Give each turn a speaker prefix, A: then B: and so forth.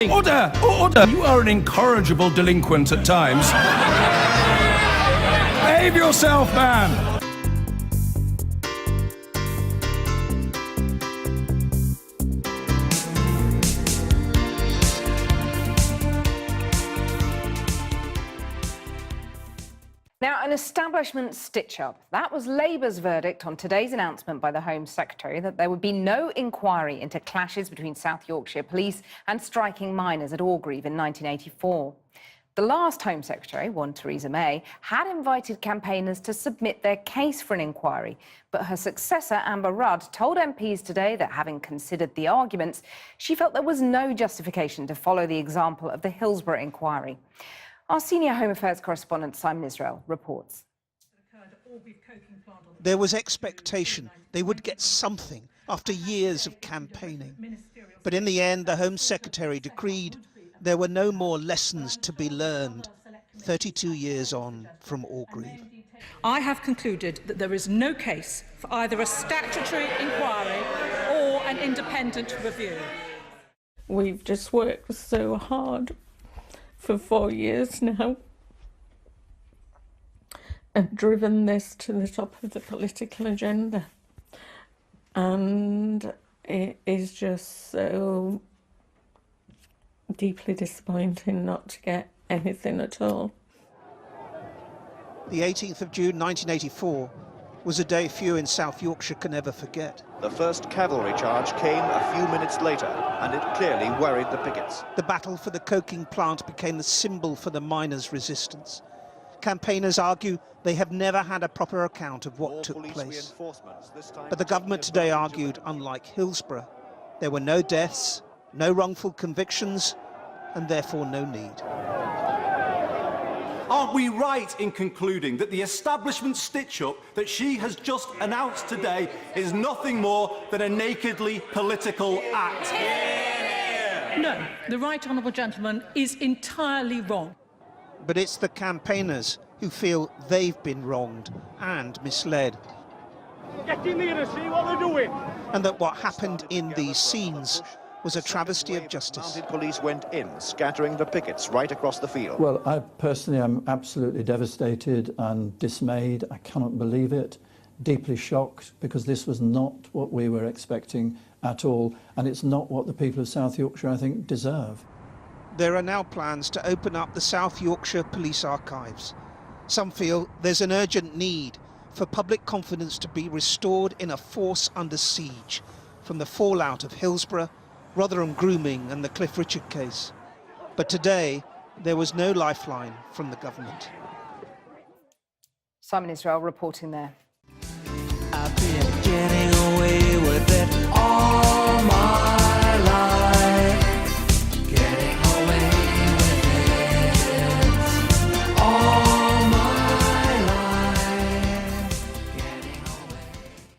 A: Order! Order! You are an incorrigible delinquent at times. Behave yourself, man!
B: Now, an establishment stitch-up. That was Labour's verdict on today's announcement by the Home Secretary that there would be no inquiry into clashes between South Yorkshire police and striking miners at Orgreave in 1984. The last Home Secretary, one Theresa May, had invited campaigners to submit their case for an inquiry, but her successor, Amber Rudd, told MPs today that having considered the arguments, she felt there was no justification to follow the example of the Hillsborough inquiry. Our senior Home Affairs correspondent, Simon Israel, reports.
C: There was expectation they would get something after years of campaigning. But in the end, the Home Secretary decreed there were no more lessons to be learned 32 years on from Orgreave.
D: I have concluded that there is no case for either a statutory inquiry or an independent review.
E: We've just worked so hard for 4 years now and driven this to the top of the political agenda, and it is just so deeply disappointing not to get anything at all.
C: The 18th of June 1984 was a day few in South Yorkshire can ever forget.
F: The first cavalry charge came a few minutes later, and it clearly worried the pickets.
C: The battle for the coking plant became the symbol for the miners' resistance. Campaigners argue they have never had a proper account of what took place. But the government today argued, unlike Hillsborough, there were no deaths, no wrongful convictions, and therefore no need.
G: Aren't we right in concluding that the establishment stitch-up that she has just announced today is nothing more than a nakedly political act?
D: No, the right honourable gentleman is entirely wrong.
C: But it's the campaigners who feel they've been wronged and misled.
H: Get in here and see what they're doing.
C: And that what happened in these scenes was a travesty of justice.
F: Mounted police went in, scattering the pickets right across the field.
I: Well, I personally am absolutely devastated and dismayed. I cannot believe it. Deeply shocked, because this was not what we were expecting at all, and it's not what the people of South Yorkshire, I think, deserve.
C: There are now plans to open up the South Yorkshire Police Archives. Some feel there's an urgent need for public confidence to be restored in a force under siege from the fallout of Hillsborough, Rotherham grooming and the Cliff Richard case. But today, there was no lifeline from the government.
B: Simon Israel reporting there.